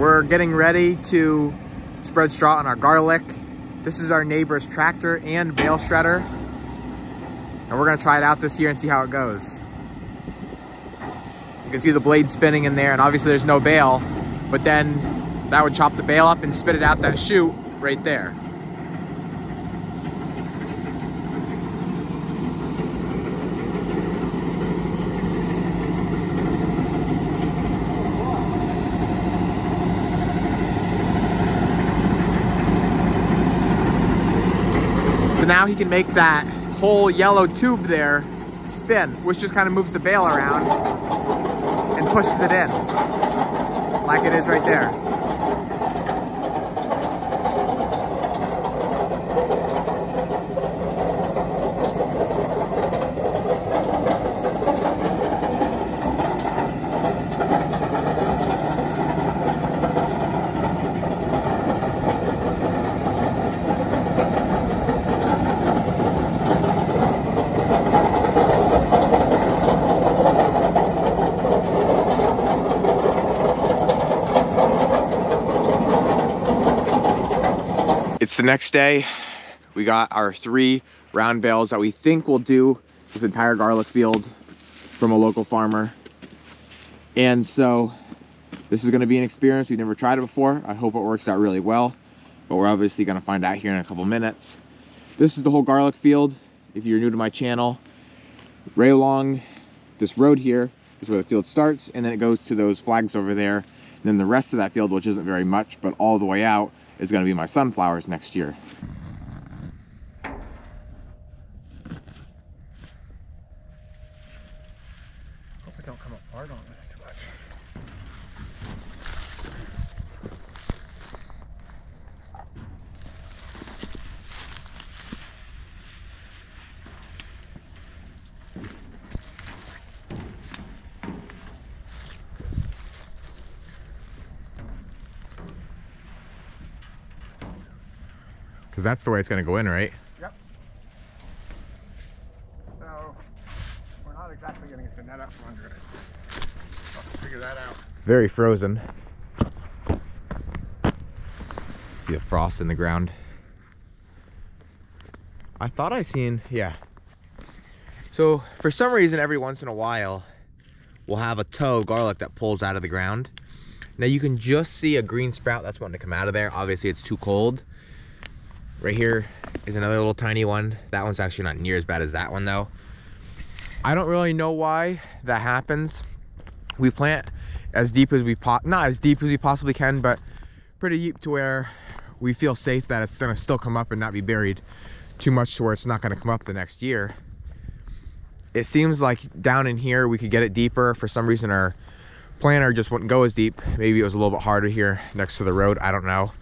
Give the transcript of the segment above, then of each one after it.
We're getting ready to spread straw on our garlic. This is our neighbor's tractor and bale shredder. And we're gonna try it out this year and see how it goes. You can see the blade spinning in there, and obviously there's no bale, but then that would chop the bale up and spit it out that chute right there. So now he can make that whole yellow tube there spin, which just kind of moves the bale around and pushes it in like it is right there. It's the next day. We got our 3 round bales that we think will do this entire garlic field from a local farmer. And so this is gonna be an experience. We've never tried it before. I hope it works out really well, but we're obviously gonna find out here in a couple minutes. This is the whole garlic field. If you're new to my channel, right along this road here is where the field starts, and then it goes to those flags over there. And then the rest of that field, which isn't very much, but all the way out, is going to be my sunflowers next year. Hope I don't come apart on this too much. Because that's the way it's going to go in, right? Yep. So, we're not exactly getting the net up from under it. I'll figure that out. Very frozen. See a frost in the ground. I thought I seen, yeah. So, for some reason, every once in a while, we'll have a toe garlic that pulls out of the ground. Now, you can just see a green sprout that's wanting to come out of there. Obviously, it's too cold. Right here is another little tiny one. That one's actually not near as bad as that one though. I don't really know why that happens. We plant as deep as we not as deep as we possibly can, but pretty deep to where we feel safe that it's gonna still come up and not be buried too much to where it's not gonna come up the next year. It seems like down in here we could get it deeper. For some reason our planter just wouldn't go as deep. Maybe it was a little bit harder here next to the road, I don't know.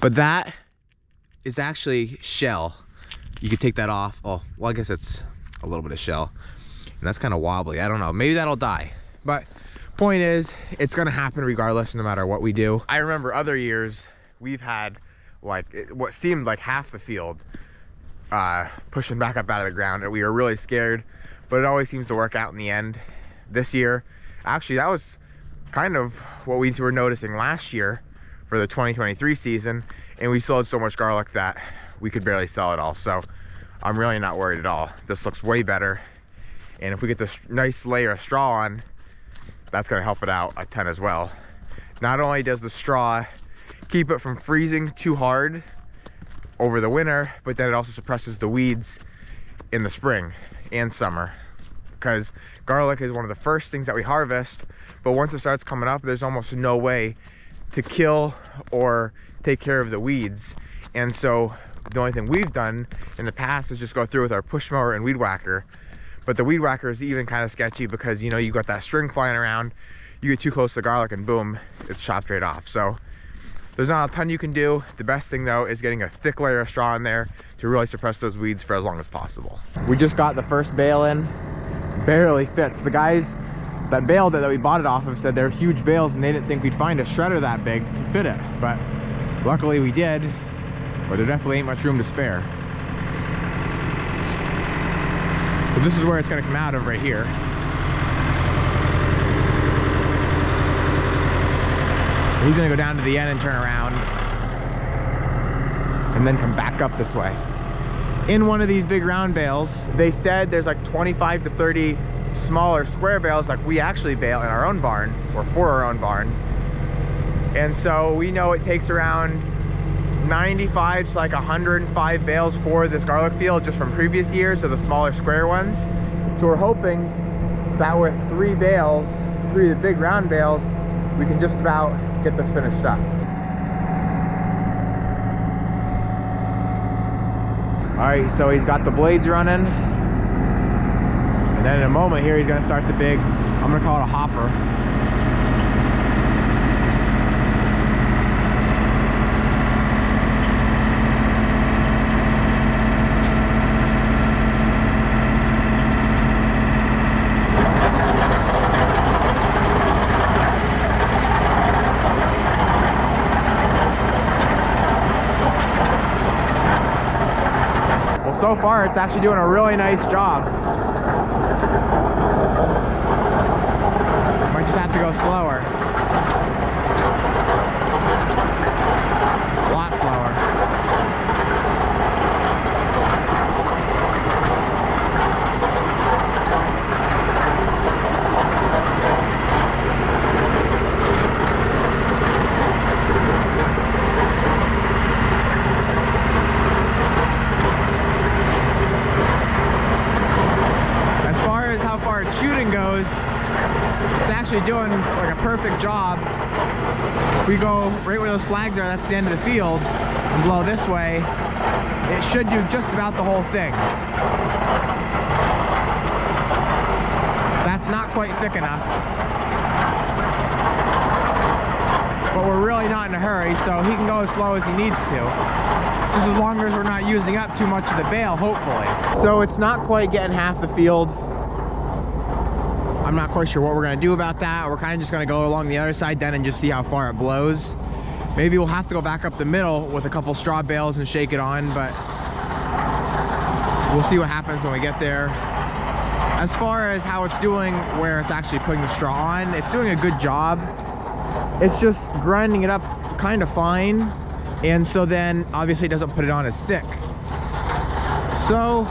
But that is actually shell. You could take that off. Oh, well, I guess it's a little bit of shell. And that's kind of wobbly. I don't know. Maybe that'll die. But point is, it's going to happen regardless, no matter what we do. I remember other years, we've had like what seemed like half the field pushing back up out of the ground. And we were really scared. But it always seems to work out in the end. This year, actually, that was kind of what we were noticing last year for the 2023 season, and we still had so much garlic that we could barely sell it all. So I'm really not worried at all. This looks way better, and if we get this nice layer of straw on, that's going to help it out a ton as well. Not only does the straw keep it from freezing too hard over the winter, but then it also suppresses the weeds in the spring and summer, because garlic is one of the first things that we harvest, but once it starts coming up, there's almost no way to kill or take care of the weeds. And so the only thing we've done in the past is just go through with our push mower and weed whacker. But the weed whacker is even kind of sketchy because, you know, you got that string flying around, you get too close to garlic and boom, it's chopped right off. So there's not a ton you can do. The best thing though is getting a thick layer of straw in there to really suppress those weeds for as long as possible. We just got the first bale in. Barely fits. The guys that baled it, that we bought it off of, said they're huge bales and they didn't think we'd find a shredder that big to fit it, but luckily we did. But there definitely ain't much room to spare. So this is where it's going to come out of right here. He's gonna go down to the end and turn around and then come back up this way. In one of these big round bales, they said there's like 25 to 30 smaller square bales like we actually bale in our own barn, or for our own barn. And so we know it takes around 95 to like 105 bales for this garlic field just from previous years, so the smaller square ones. So we're hoping that with 3 bales, 3 of the big round bales, we can just about get this finished up. All right, so he's got the blades running. And then in a moment here, he's gonna start the big, I'm gonna call it a hopper. So far, it's actually doing a really nice job. Might just have to go slower. A lot slower. Shooting goes, it's actually doing like a perfect job. If we go right where those flags are, that's the end of the field, and blow this way, it should do just about the whole thing. That's not quite thick enough, but we're really not in a hurry, so he can go as slow as he needs to, just as long as we're not using up too much of the bale, hopefully. So it's not quite getting half the field. I'm not quite sure what we're gonna do about that. We're kind of just gonna go along the other side then and just see how far it blows. Maybe we'll have to go back up the middle with a couple straw bales and shake it on, but we'll see what happens when we get there. As far as how it's doing where it's actually putting the straw on, it's doing a good job. It's just grinding it up kind of fine, and so then obviously it doesn't put it on as thick. So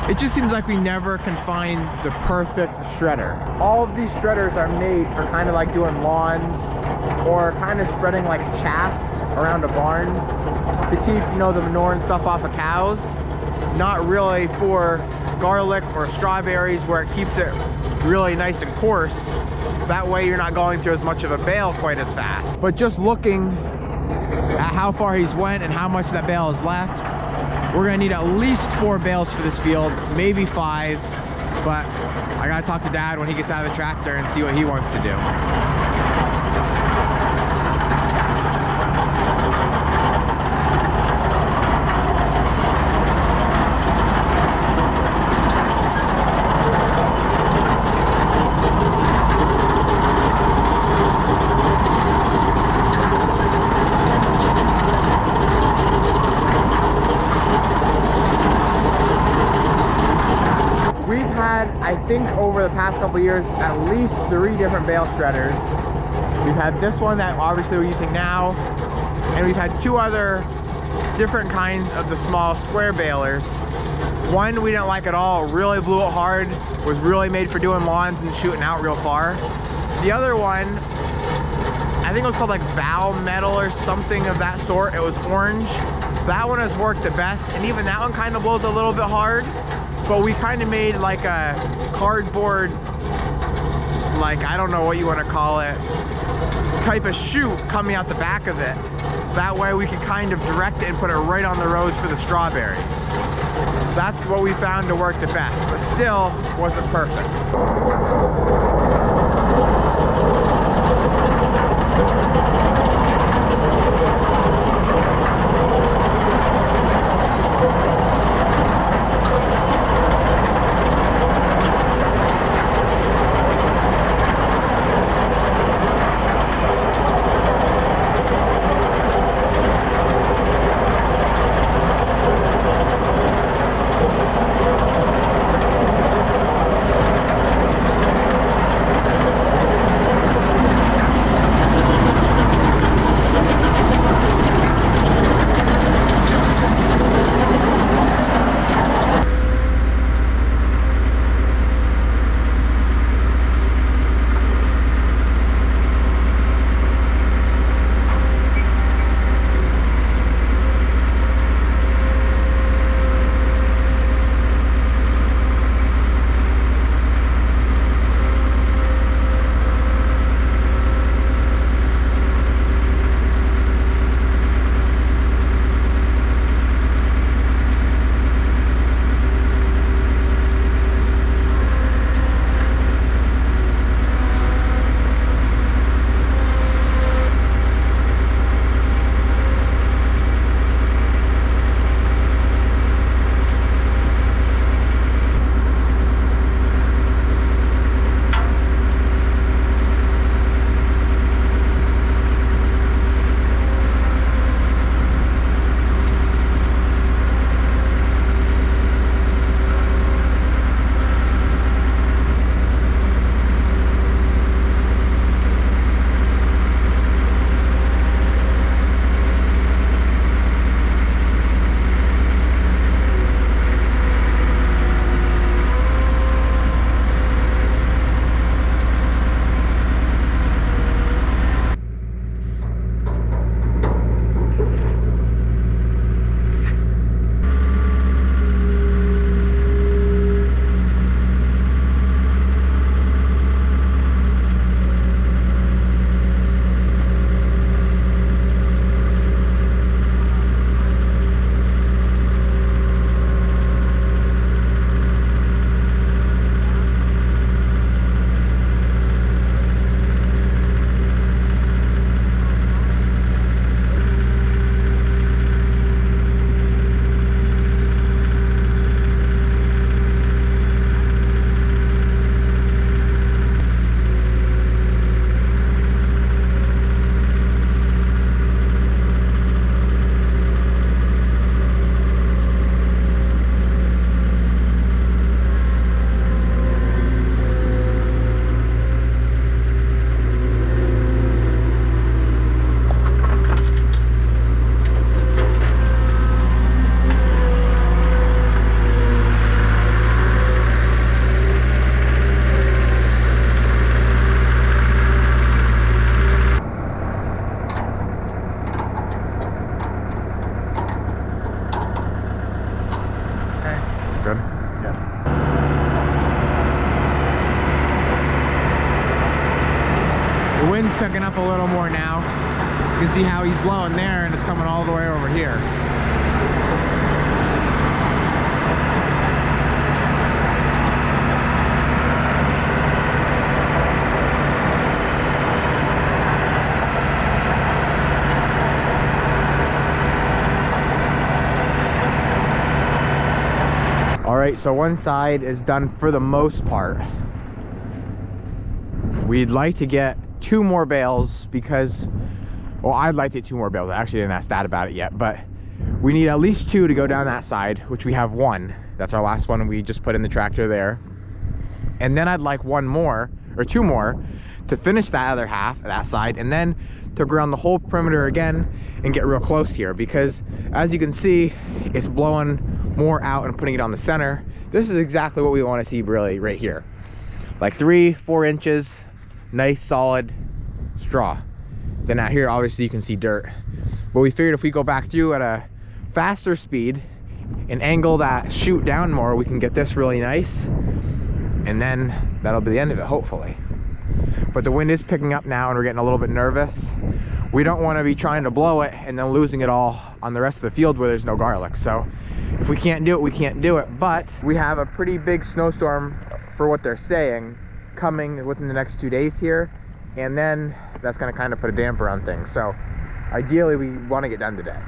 it just seems like we never can find the perfect shredder. All of these shredders are made for kind of like doing lawns or kind of spreading like chaff around a barn to keep, you know, the manure and stuff off of cows. Not really for garlic or strawberries where it keeps it really nice and coarse. That way you're not going through as much of a bale quite as fast. But just looking at how far he's went and how much that bale is left, we're gonna need at least 4 bales for this field, maybe 5, but I gotta talk to Dad when he gets out of the tractor and see what he wants to do. I think over the past couple years, at least 3 different bale shredders. We've had this one that obviously we're using now, and we've had 2 other different kinds of the small square balers. One we didn't like at all, really blew it hard, was really made for doing lawns and shooting out real far. The other one, I think it was called like Val Metal or something of that sort. It was orange. That one has worked the best, and even that one kind of blows a little bit hard. But we kind of made like a cardboard, like, I don't know what you want to call it, type of chute coming out the back of it. That way we could kind of direct it and put it right on the rows for the strawberries. That's what we found to work the best, but still wasn't perfect. more now. You can see how he's blowing there and it's coming all the way over here. All right, so one side is done for the most part. We'd like to get 2 more bales because, well, I'd like to get 2 more bales. I actually didn't ask Dad about it yet, but we need at least 2 to go down that side, which we have 1. That's our last one. We just put in the tractor there. And then I'd like 1 more or 2 more to finish that other half of that side, and then to go around the whole perimeter again and get real close here, because as you can see, it's blowing more out and putting it on the center. This is exactly what we want to see really right here. Like 3-4 inches, nice solid straw. Then out here, obviously you can see dirt. But we figured if we go back through at a faster speed and angle that chute down more, we can get this really nice. And then that'll be the end of it, hopefully. But the wind is picking up now and we're getting a little bit nervous. We don't want to be trying to blow it and then losing it all on the rest of the field where there's no garlic. So if we can't do it, we can't do it. But we have a pretty big snowstorm, for what they're saying, coming within the next 2 days here. And then that's going to kind of put a damper on things. So ideally we want to get done today.